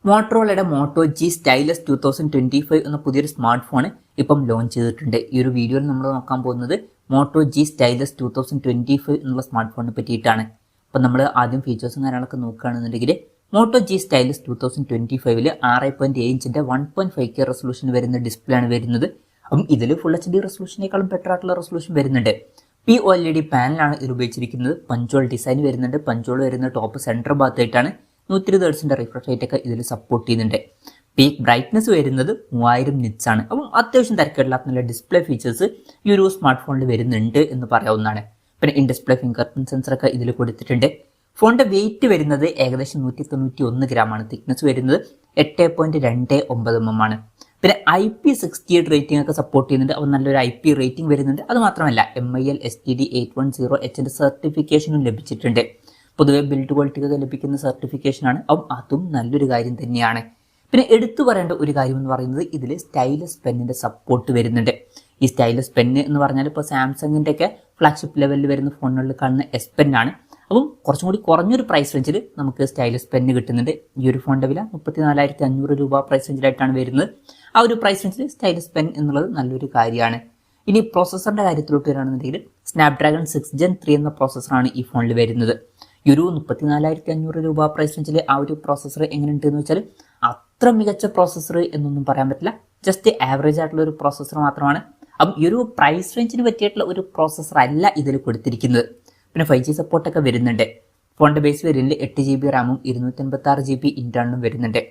മോട്ടറോളയുടെ motto G stylus 2025 എന്ന പുതിയൊരു smart phone ഇപ്പം ലോഞ്ച് ചെയ്തിട്ടുണ്ട്. ഈ ഒരു വീഡിയോയിൽ നമ്മൾ നോക്കാൻ പോകുന്നത് മോട്ടോ ജി സ്റ്റൈലസ് 2025 എന്നുള്ള സ്മാർട്ട് ഫോണിനെ പറ്റിയിട്ടാണ്. അപ്പം നമ്മൾ ആദ്യം ഫീച്ചേഴ്സും കാര്യങ്ങളൊക്കെ നോക്കുകയാണെന്നുണ്ടെങ്കിൽ മോട്ടോ ജി സ്റ്റൈലസ് 2025 6.7 ഇഞ്ചിൻ്റെ 1.5K റെസൊല്യൂഷൻ വരുന്ന ഡിസ്പ്ലേ ആണ് വരുന്നത്. അപ്പം ഇതിൽ ഫുൾ HD റെസൊല്യൂഷനേക്കാളും ബെറ്റർ ആയിട്ടുള്ള റെസൊല്യൂഷൻ വരുന്നുണ്ട്. POLED പാനലാണ് ഇതിൽ ഉപയോഗിച്ചിരിക്കുന്നത്. പഞ്ചോൾ ഡിസൈൻ വരുന്നുണ്ട്. പഞ്ചോൾ വരുന്ന ടോപ്പ് സെൻറ്റർ ഭാഗത്തായിട്ടാണ്. 120 ഹെർട്സിൻ്റെ റിഫ്രഷ് റേറ്റ് ഒക്കെ ഇതിൽ സപ്പോർട്ട് ചെയ്യുന്നുണ്ട്. പീക്ക് ബ്രൈറ്റ്നസ് വരുന്നത് 3000 നിറ്റ്സ് ആണ്. അപ്പം അത്യാവശ്യം തിരക്കേടില്ലാത്ത നല്ല ഡിസ്പ്ലേ ഫീച്ചേഴ്സ് ഈ ഒരു സ്മാർട്ട് ഫോണിൽ വരുന്നുണ്ട് എന്ന് പറയാവുന്നതാണ്. പിന്നെ ഇൻ ഡിസ്പ്ലേ ഫിംഗർ പ്രിന്റ് സെൻസറൊക്കെ ഇതിൽ കൊടുത്തിട്ടുണ്ട്. ഫോണിൻ്റെ വെയിറ്റ് വരുന്നത് ഏകദേശം 191 ഗ്രാമാണ്. തിക്നെസ് വരുന്നത് 8.29 mm ആണ്. പിന്നെ IP68 റേറ്റിംഗ് ഒക്കെ സപ്പോർട്ട് ചെയ്യുന്നുണ്ട്. അപ്പോൾ നല്ലൊരു IP റേറ്റിംഗ് വരുന്നുണ്ട്. അത് മാത്രമല്ല MIL STD 810Hന്റെ സർട്ടിഫിക്കേഷനും ലഭിച്ചിട്ടുണ്ട്. പൊതുവെ ബിൽഡ് ക്വാളിറ്റി ഒക്കെ ലഭിക്കുന്ന സർട്ടിഫിക്കേഷനാണ്. അപ്പം അതും നല്ലൊരു കാര്യം തന്നെയാണ്. പിന്നെ എടുത്തു പറയേണ്ട ഒരു കാര്യം എന്ന് പറയുന്നത് ഇതിൽ സ്റ്റൈലസ് പെന്നിൻ്റെ സപ്പോർട്ട് വരുന്നുണ്ട്. ഈ സ്റ്റൈലസ് പെന്ന് എന്ന് പറഞ്ഞാൽ ഇപ്പോൾ സാംസങ്ങിൻ്റെ ഒക്കെ ഫ്ലാഗ്ഷിപ്പ് ലെവലിൽ വരുന്ന ഫോണുകളിൽ കാണുന്ന S Pen ആണ്. അപ്പം കുറച്ചും കൂടി കുറഞ്ഞൊരു പ്രൈസ് റേഞ്ചിൽ നമുക്ക് സ്റ്റൈലസ് പെന്ന് കിട്ടുന്നുണ്ട്. ഈ ഒരു ഫോണിൻ്റെ വില 34,500 രൂപ പ്രൈസ് റേഞ്ചിലായിട്ടാണ് വരുന്നത്. ആ ഒരു പ്രൈസ് റേഞ്ചിൽ സ്റ്റൈലസ് പെൻ എന്നുള്ളത് നല്ലൊരു കാര്യമാണ്. ഇനി പ്രോസസ്സറിൻ്റെ കാര്യത്തിലോട്ട് വരികയാണെന്നുണ്ടെങ്കിൽ സ്നാപ്ഡ്രാഗൺ 6 Gen 3 എന്ന പ്രോസസ്സറാണ് ഈ ഫോണിൽ വരുന്നത്. ഈ ഒരു 34,500 രൂപ പ്രൈസ് റേഞ്ചിൽ ആ ഒരു പ്രോസസ്സർ എങ്ങനെയുണ്ട് എന്ന് വെച്ചാൽ അത്ര മികച്ച പ്രോസസ്സർ എന്നൊന്നും പറയാൻ പറ്റില്ല. ജസ്റ്റ് ആവറേജ് ആയിട്ടുള്ള ഒരു പ്രോസസ്സർ മാത്രമാണ്. അപ്പം ഈ ഒരു പ്രൈസ് റേഞ്ചിന് പറ്റിയിട്ടുള്ള ഒരു പ്രോസസ്സർ അല്ല ഇതിൽ കൊടുത്തിരിക്കുന്നത്. പിന്നെ 5G സപ്പോർട്ടൊക്കെ വരുന്നുണ്ട്. ഫോണിൻ്റെ ബേസ് വേരിയന്റിൽ 8GB റാമും 256GB ഇന്റേണലും വരുന്നുണ്ട്.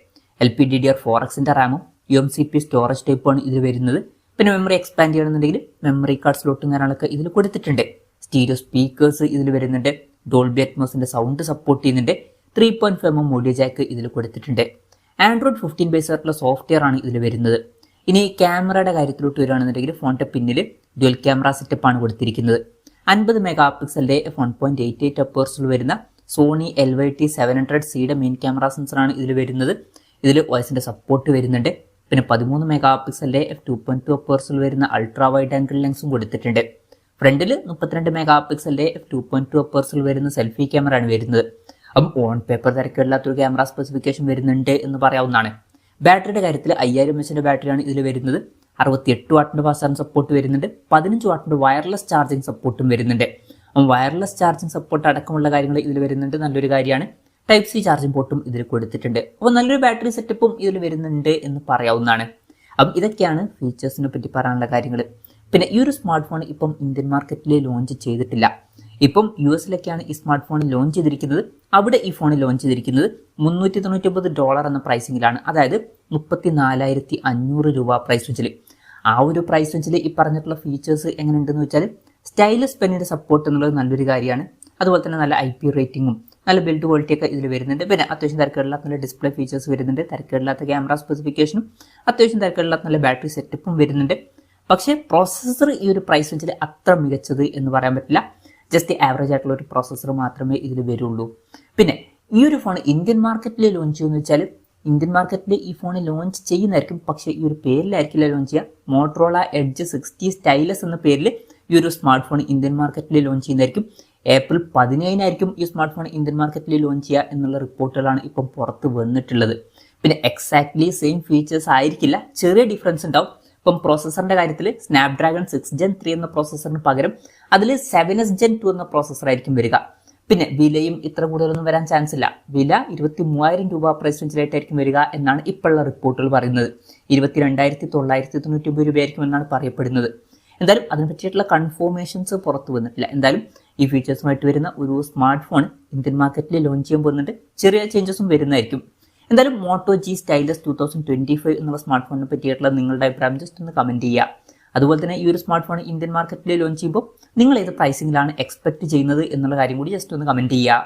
LPDDR4Xന്റെ റാമും UMCP സ്റ്റോറേജ് ടൈപ്പാണ് ഇതിൽ വരുന്നത്. പിന്നെ മെമ്മറി എക്സ്പാൻഡ് ചെയ്യണമെന്നുണ്ടെങ്കിൽ മെമ്മറി കാർഡ് സ്ലോട്ടും കാര്യങ്ങളൊക്കെ ഇതിൽ കൊടുത്തിട്ടുണ്ട്. സ്റ്റീരിയോ സ്പീക്കേഴ്സ് ഇതിൽ വരുന്നുണ്ട്. ഡോൾബി അറ്റ്മോസിന്റെ സൗണ്ട് സപ്പോർട്ട് ചെയ്യുന്നുണ്ട്. 3.5mm ഓഡിയോ ജാക്ക് ഇതിൽ കൊടുത്തിട്ടുണ്ട്. Android 15 ബേസ് ആയിട്ടുള്ള സോഫ്റ്റ്വെയർ ആണ് ഇതിൽ വരുന്നത്. ഇനി ക്യാമറയുടെ കാര്യത്തിലോട്ട് വരികയാണെന്നുണ്ടെങ്കിൽ ഫോണിന്റെ പിന്നിൽ ഡ്യുവൽ ക്യാമറ സെറ്റപ്പ് ആണ് കൊടുത്തിരിക്കുന്നത്. 50 മെഗാ പിക്സലിന്റെ 1.88 അപ്പേഴ്സിൽ വരുന്ന സോണി LYT700Cയുടെ മെയിൻ ക്യാമറ സെൻസറാണ് ഇതിൽ വരുന്നത്. ഇതിൽ വോയിസിന്റെ സപ്പോർട്ട് വരുന്നുണ്ട്. പിന്നെ 13 മെഗാ പിക്സലിന്റെ f2.2 അപ്പേഴ്സിൽ വരുന്ന അൾട്രാ വൈഡ് ആംഗിൾ ലെൻസും കൊടുത്തിട്ടുണ്ട്. ഫ്രണ്ടിൽ 32 മെഗാ പിക്സലിന്റെ f2.2 അപ്പേഴ്സിൽ വരുന്ന സെൽഫി ക്യാമറ ആണ് വരുന്നത്. അപ്പം ഓൺ പേപ്പർ തിരക്കില്ലാത്തൊരു ക്യാമറ സ്പെസിഫിക്കേഷൻ വരുന്നുണ്ട് എന്ന് പറയാവുന്നതാണ്. ബാറ്ററിയുടെ കാര്യത്തിൽ 5000 mAh ബാറ്ററിയാണ് ഇതിൽ വരുന്നത്. 68 വാട്ടിന്റെ ഫാസ്റ്റ് ചാർജിംഗ് സപ്പോർട്ട് വരുന്നുണ്ട്. 15 വാട്ടിന്റെ വയർലെസ് ചാർജിംഗ് സപ്പോർട്ടും വരുന്നുണ്ട്. അപ്പം വയർലെസ് ചാർജിംഗ് സപ്പോർട്ട് അടക്കമുള്ള കാര്യങ്ങൾ ഇതിൽ വരുന്നുണ്ട്. നല്ലൊരു കാര്യമാണ്. Type-C ചാർജിംഗ് പോർട്ടും ഇതിൽ കൊടുത്തിട്ടുണ്ട്. അപ്പോൾ നല്ലൊരു ബാറ്ററി സെറ്റപ്പും ഇതിൽ വരുന്നുണ്ട് എന്ന് പറയാവുന്നതാണ്. അപ്പം ഇതൊക്കെയാണ് ഫീച്ചേഴ്സിനെ പറ്റി പറയാനുള്ള കാര്യങ്ങൾ. പിന്നെ ഈ ഒരു സ്മാർട്ട് ഫോൺ ഇപ്പം ഇന്ത്യൻ മാർക്കറ്റിൽ ലോഞ്ച് ചെയ്തിട്ടില്ല. ഇപ്പം US-ലൊക്കെയാണ് ഈ സ്മാർട്ട് ഫോൺ ലോഞ്ച് ചെയ്തിരിക്കുന്നത്. അവിടെ ഈ ഫോൺ ലോഞ്ച് ചെയ്തിരിക്കുന്നത് $399 എന്ന പ്രൈസിങ്ങിലാണ്. അതായത് 34,500 രൂപ പ്രൈസ് റേഞ്ചിൽ. ആ ഒരു പ്രൈസ് റേഞ്ചിൽ ഈ പറഞ്ഞിട്ടുള്ള ഫീച്ചേഴ്സ് എങ്ങനെയുണ്ടെന്ന് വെച്ചാൽ സ്റ്റൈലസ് പെന്നിൻ്റെ സപ്പോർട്ട് എന്നുള്ളത് നല്ലൊരു കാര്യമാണ്. അതുപോലെ തന്നെ നല്ല IP റേറ്റിംഗും നല്ല ബിൽഡ് ക്വാളിറ്റി ഒക്കെ ഇതിൽ വരുന്നുണ്ട്. പിന്നെ അത്യാവശ്യം തിരക്കേടില്ലാത്ത നല്ല ഡിസ്പ്ലേ ഫീച്ചേഴ്സ് വരുന്നുണ്ട്. തിരക്കേടില്ലാത്ത ക്യാമറ സ്പെസിഫിക്കേഷനും അത്യാവശ്യം തിരക്കേടില്ലാത്ത നല്ല ബാറ്ററി സെറ്റപ്പും വരുന്നുണ്ട്. പക്ഷേ പ്രോസസ്സർ ഈ ഒരു പ്രൈസ് റേഞ്ചിൽ അത്ര മികച്ചത് എന്ന് പറയാൻ പറ്റില്ല. ജസ്റ്റ് ആവറേജ് ആയിട്ടുള്ള ഒരു പ്രോസസ്സർ മാത്രമേ ഇതിൽ വരുള്ളൂ. പിന്നെ ഈ ഒരു ഫോൺ ഇന്ത്യൻ മാർക്കറ്റിൽ ലോഞ്ച് ചെയ്യുമെന്ന് വെച്ചാൽ ഇന്ത്യൻ മാർക്കറ്റിൽ ഈ ഫോൺ ലോഞ്ച് ചെയ്യുന്നതായിരിക്കും. പക്ഷേ ഈ ഒരു പേരിലായിരിക്കില്ല ലോഞ്ച് ചെയ്യുക. മോട്ടറോള എഡ്ജ് 60 സ്റ്റൈലസ് എന്ന പേരിൽ ഈ ഒരു സ്മാർട്ട് ഫോൺ ഇന്ത്യൻ മാർക്കറ്റിൽ ലോഞ്ച് ചെയ്യുന്നതായിരിക്കും. April 15 ഈ സ്മാർട്ട് ഫോൺ ഇന്ത്യൻ മാർക്കറ്റിൽ ലോഞ്ച് ചെയ്യുക എന്നുള്ള റിപ്പോർട്ടുകളാണ് ഇപ്പം പുറത്ത് വന്നിട്ടുള്ളത്. പിന്നെ എക്സാക്ട്ലി സെയിം ഫീച്ചേഴ്സ് ആയിരിക്കില്ല, ചെറിയ ഡിഫറൻസ് ഉണ്ടാവും. ഇപ്പം പ്രോസസ്സറിന്റെ കാര്യത്തിൽ സ്നാപ്ഡ്രാഗൺ 6 Gen 3 എന്ന പ്രോസസ്സറിന് പകരം അതിൽ 7S Gen 2 എന്ന പ്രോസസ്സർ ആയിരിക്കും വരിക. പിന്നെ വിലയും ഇത്ര കൂടുതലൊന്നും വരാൻ ചാൻസ് ഇല്ല. വില 23,000 രൂപ പ്രൈസ് റേഞ്ചിലായിട്ടായിരിക്കും വരിക എന്നാണ് ഇപ്പോഴുള്ള റിപ്പോർട്ടുകൾ പറയുന്നത്. 22,999 രൂപയായിരിക്കും എന്നാണ് പറയപ്പെടുന്നത്. എന്തായാലും അതിനെ പറ്റിയിട്ടുള്ള കൺഫർമേഷൻസ് പുറത്തു വന്നിട്ടില്ല. എന്തായാലും ഈ ഫീച്ചേഴ്സുമായിട്ട് വരുന്ന ഒരു സ്മാർട്ട് ഫോൺ ഇന്ത്യൻ മാർക്കറ്റിൽ ലോഞ്ച് ചെയ്യാൻ പോകുന്നുണ്ട്. ചെറിയ ചേഞ്ചസും വരുന്നതായിരിക്കും. എന്തായാലും മോട്ടോ ജി സ്റ്റൈലസ് 2025 എന്നുള്ള സ്മാർട്ട് ഫോണിനെ പറ്റിയിട്ടുള്ള നിങ്ങളുടെ അഭിപ്രായം ജസ്റ്റ് ഒന്ന് കമൻറ്റ് ചെയ്യുക. അതുപോലെ തന്നെ ഈ ഒരു സ്മാർട്ട് ഫോൺ ഇന്ത്യൻ മാർക്കറ്റിൽ ലോഞ്ച് ചെയ്യുമ്പോൾ നിങ്ങൾ ഏത് പ്രൈസിങ്ങിലാണ് എക്സ്പെക്ട് ചെയ്യുന്നത് എന്നുള്ള കാര്യം കൂടി ജസ്റ്റ് ഒന്ന് കമൻറ്റ് ചെയ്യുക.